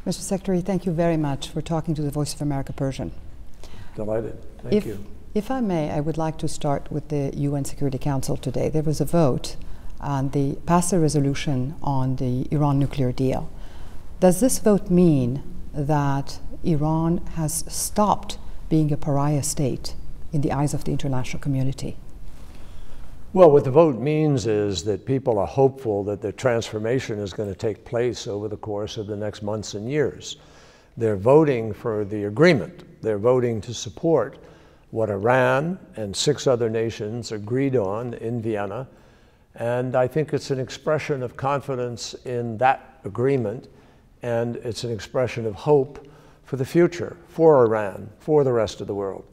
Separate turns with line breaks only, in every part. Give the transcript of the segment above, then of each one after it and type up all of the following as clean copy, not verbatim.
Mr. Secretary, thank you very much for talking to the Voice of America Persian.
Delighted. Thank you.
If I may, I would like to start with the UN Security Council today. There was a vote and they passed a resolution on the Iran nuclear deal. Does this vote mean that Iran has stopped being a pariah state in the eyes of the international community?
Well, what the vote means is that people are hopeful that the transformation is going to take place over the course of the next months and years. They're voting for the agreement. They're voting to support what Iran and 6 other nations agreed on in Vienna. And I think it's an expression of confidence in that agreement, and it's an expression of hope for the future, for Iran, for the rest of the world.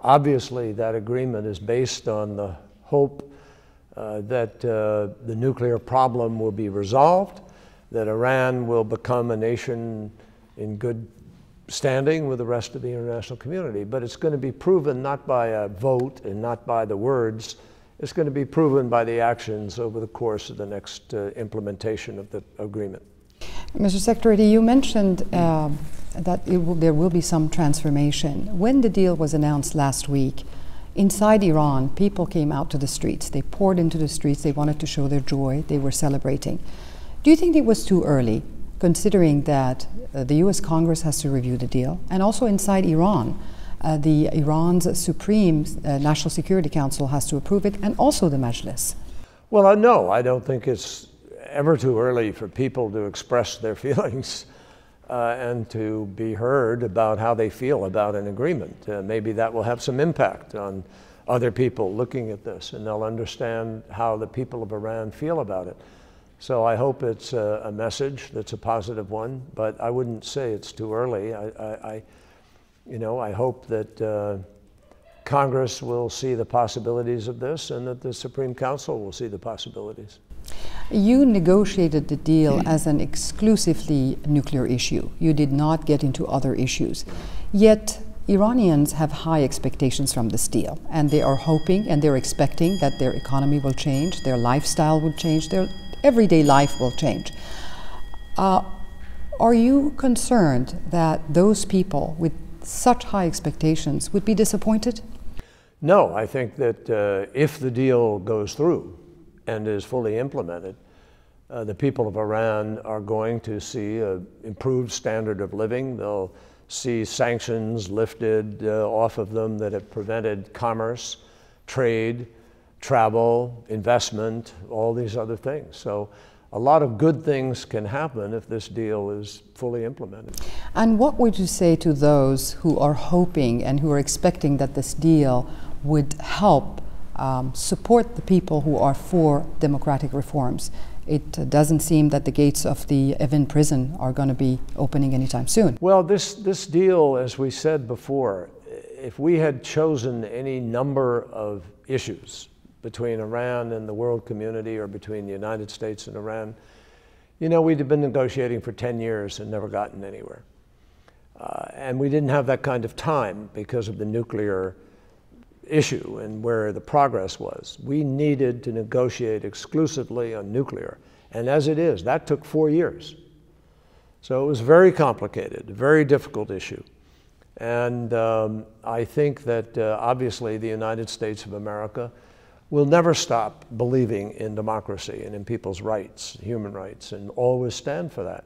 Obviously, that agreement is based on the hope that the nuclear problem will be resolved, that Iran will become a nation in good standing with the rest of the international community. But it's going to be proven not by a vote and not by the words. It's going to be proven by the actions over the course of the next implementation of the agreement.
Mr. Secretary, you mentioned that there will be some transformation. When the deal was announced last week, inside Iran, people came out to the streets. They poured into the streets. They wanted to show their joy. They were celebrating. Do you think it was too early, considering that the U.S. Congress has to review the deal, and also inside Iran, Iran's Supreme National Security Council has to approve it, and also the Majlis?
Well, no, I don't think it's ever too early for people to express their feelings and to be heard about how they feel about an agreement. Maybe that will have some impact on other people looking at this, and they'll understand how the people of Iran feel about it. So I hope it's a message that's a positive one, but I wouldn't say it's too early. I hope that Congress will see the possibilities of this, and that the Supreme Council will see the possibilities.
You negotiated the deal as an exclusively nuclear issue. You did not get into other issues. Yet Iranians have high expectations from this deal, and they are hoping and they're expecting that their economy will change, their lifestyle will change, their everyday life will change. Are you concerned that those people with such high expectations would be disappointed?
No, I think that if the deal goes through and is fully implemented, the people of Iran are going to see an improved standard of living. They'll see sanctions lifted off of them that have prevented commerce, trade, travel, investment, all these other things. So a lot of good things can happen if this deal is fully implemented.
And what would you say to those who are hoping and who are expecting that this deal would help support the people who are for democratic reforms? It doesn't seem that the gates of the Evin prison are going to be opening anytime soon.
Well, this deal, as we said before, if we had chosen any number of issues between Iran and the world community, or between the United States and Iran, we'd have been negotiating for 10 years and never gotten anywhere. And we didn't have that kind of time because of the nuclear issue and where the progress was. We needed to negotiate exclusively on nuclear. And as it is, that took 4 years. So it was very complicated, a very difficult issue. And I think that obviously the United States of America will never stop believing in democracy and in people's rights, human rights, and always stand for that.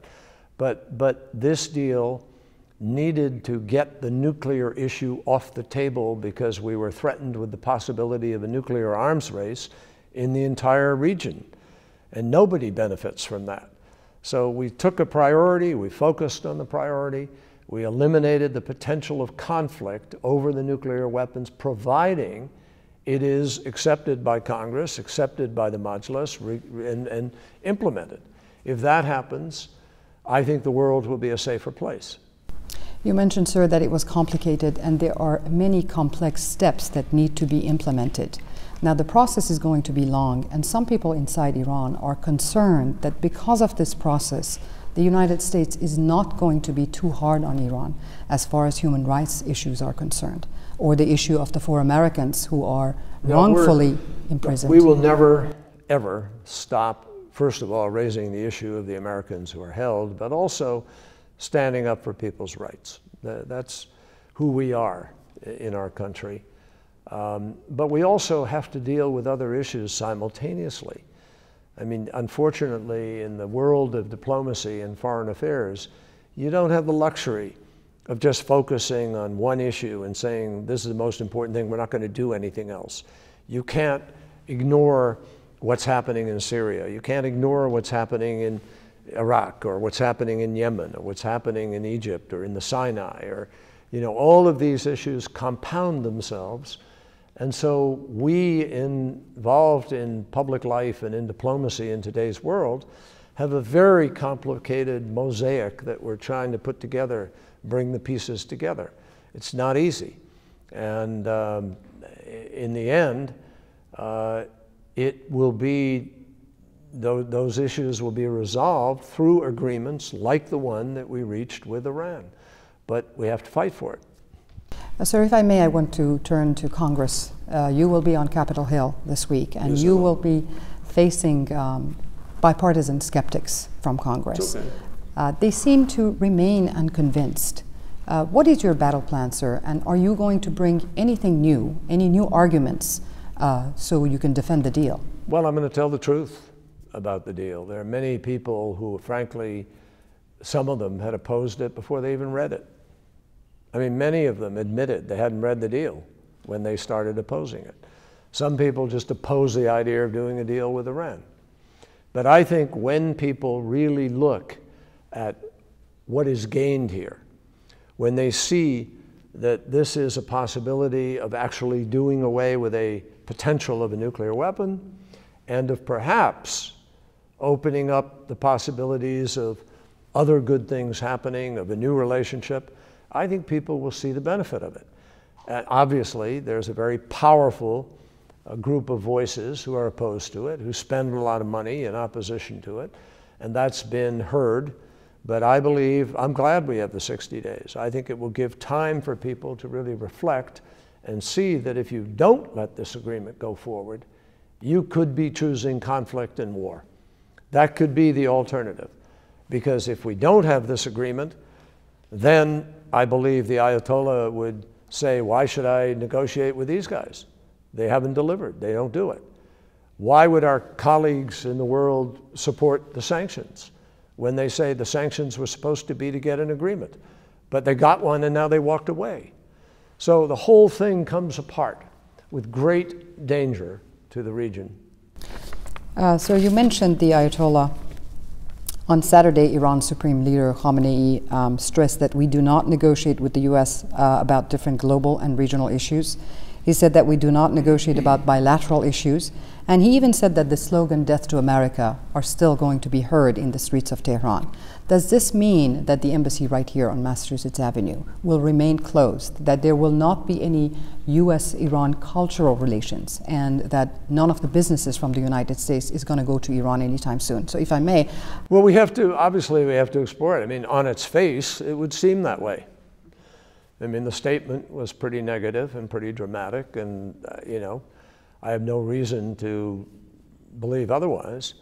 But this deal needed to get the nuclear issue off the table because we were threatened with the possibility of a nuclear arms race in the entire region. And nobody benefits from that. So we took a priority, we focused on the priority, we eliminated the potential of conflict over the nuclear weapons, providing it is accepted by Congress, accepted by the Majlis, and implemented. If that happens, I think the world will be a safer place.
You mentioned, sir, that it was complicated and there are many complex steps that need to be implemented. Now, the process is going to be long, and some people inside Iran are concerned that because of this process, the United States is not going to be too hard on Iran as far as human rights issues are concerned, or the issue of the 4 Americans who are wrongfully imprisoned.
We will never, ever stop, first of all, raising the issue of the Americans who are held, but also standing up for people's rights. That's who we are in our country. But we also have to deal with other issues simultaneously. I mean, unfortunately, in the world of diplomacy and foreign affairs, you don't have the luxury of just focusing on one issue and saying, this is the most important thing, we're not going to do anything else. You can't ignore what's happening in Syria. You can't ignore what's happening in Iraq, or what's happening in Yemen, or what's happening in Egypt, or in the Sinai, or, you know, all of these issues compound themselves. And so we involved in public life and in diplomacy in today's world have a very complicated mosaic that we're trying to put together, bring the pieces together. It's not easy. And in the end, it will be, those issues will be resolved through agreements like the one that we reached with Iran. But we have to fight for it.
Sir, if I may, I want to turn to Congress. You will be on Capitol Hill this week, and you will be facing bipartisan skeptics from Congress. Okay. They seem to remain unconvinced. What is your battle plan, sir? And are you going to bring anything new, any new arguments, so you can defend the deal?
Well, I'm going to tell the truth about the deal. There are many people who, frankly, some of them had opposed it before they even read it. I mean, many of them admitted they hadn't read the deal when they started opposing it. Some people just oppose the idea of doing a deal with Iran. But I think when people really look at what is gained here, when they see that this is a possibility of actually doing away with a potential of a nuclear weapon, and of perhaps opening up the possibilities of other good things happening, of a new relationship, I think people will see the benefit of it. And obviously, there's a very powerful group of voices who are opposed to it, who spend a lot of money in opposition to it, and that's been heard. But I believe, I'm glad we have the 60 days. I think it will give time for people to really reflect and see that if you don't let this agreement go forward, you could be choosing conflict and war. That could be the alternative. Because if we don't have this agreement, then I believe the Ayatollah would say, why should I negotiate with these guys? They haven't delivered, they don't do it. Why would our colleagues in the world support the sanctions when they say the sanctions were supposed to be to get an agreement? But they got one and now they walked away. So the whole thing comes apart with great danger to the region.
So you mentioned the Ayatollah. On Saturday, Iran's Supreme Leader Khamenei stressed that we do not negotiate with the U.S. About different global and regional issues. He said that we do not negotiate about bilateral issues. And he even said that the slogan, "Death to America," are still going to be heard in the streets of Tehran. Does this mean that the embassy right here on Massachusetts Avenue will remain closed, that there will not be any U.S.-Iran cultural relations, and that none of the businesses from the United States is going to go to Iran anytime soon? So if I may.
Well, we have to, obviously we have to explore it. I mean, on its face, it would seem that way. I mean, the statement was pretty negative and pretty dramatic, and you know, I have no reason to believe otherwise.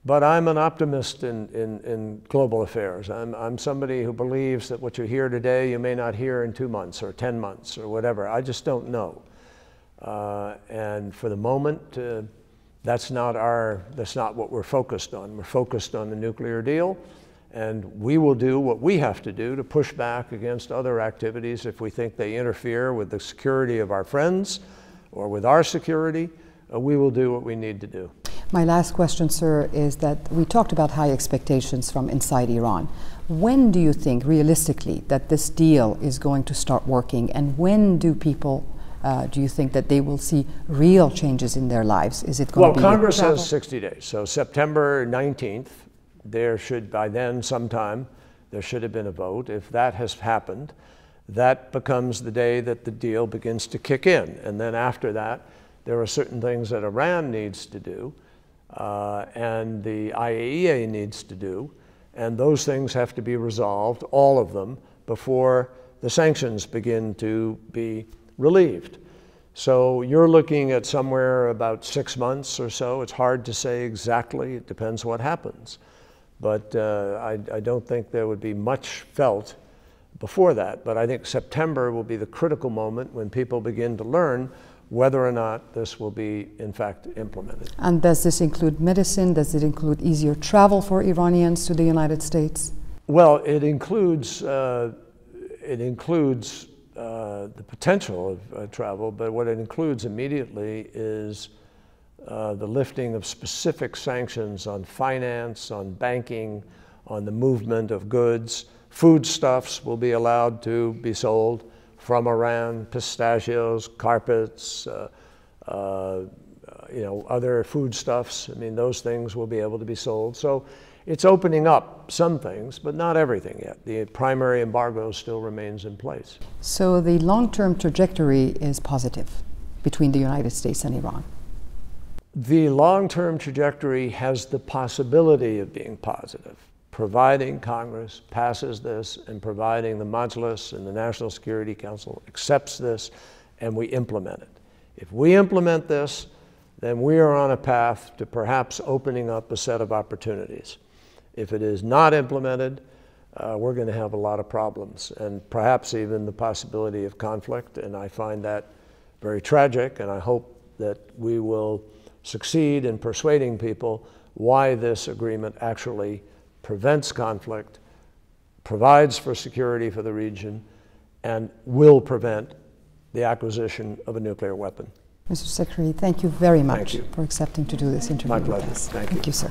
But I'm an optimist in global affairs. I'm somebody who believes that what you hear today, you may not hear in 2 months or 10 months or whatever. I just don't know. And for the moment, that's not what we're focused on. We're focused on the nuclear deal. And we will do what we have to do to push back against other activities if we think they interfere with the security of our friends or with our security. We will do what we need to do.
My last question, sir, is that we talked about high expectations from inside Iran. When do you think, realistically, that this deal is going to start working? And when do people, do you think that they will see real changes in their lives? Is it going to be...
Well, Congress has 60 days. So September 19th, there should, by then sometime, there should have been a vote. If that has happened, that becomes the day that the deal begins to kick in. And then after that, there are certain things that Iran needs to do, and the IAEA needs to do, and those things have to be resolved, all of them, before the sanctions begin to be relieved. So you're looking at somewhere about 6 months or so. It's hard to say exactly. It depends what happens. But I don't think there would be much felt before that. But I think September will be the critical moment when people begin to learn whether or not this will be, in fact, implemented.
And does this include medicine? Does it include easier travel for Iranians to the United States?
Well, it includes the potential of travel, but what it includes immediately is the lifting of specific sanctions on finance, on banking, on the movement of goods. Foodstuffs will be allowed to be sold from Iran, pistachios, carpets, other foodstuffs. I mean, those things will be able to be sold. So it's opening up some things, but not everything yet. The primary embargo still remains in place.
So the long-term trajectory is positive between the United States and Iran?
The long-term trajectory has the possibility of being positive, providing Congress passes this and providing the Majlis and the National Security Council accepts this and we implement it. If we implement this, then we are on a path to perhaps opening up a set of opportunities. If it is not implemented, we're going to have a lot of problems and perhaps even the possibility of conflict, and I find that very tragic, and I hope that we will succeed in persuading people why this agreement actually prevents conflict, provides for security for the region, and will prevent the acquisition of a nuclear weapon.
Mr. Secretary, thank you very much
for
accepting to do this interview
with us.
My pleasure. Thank you, sir.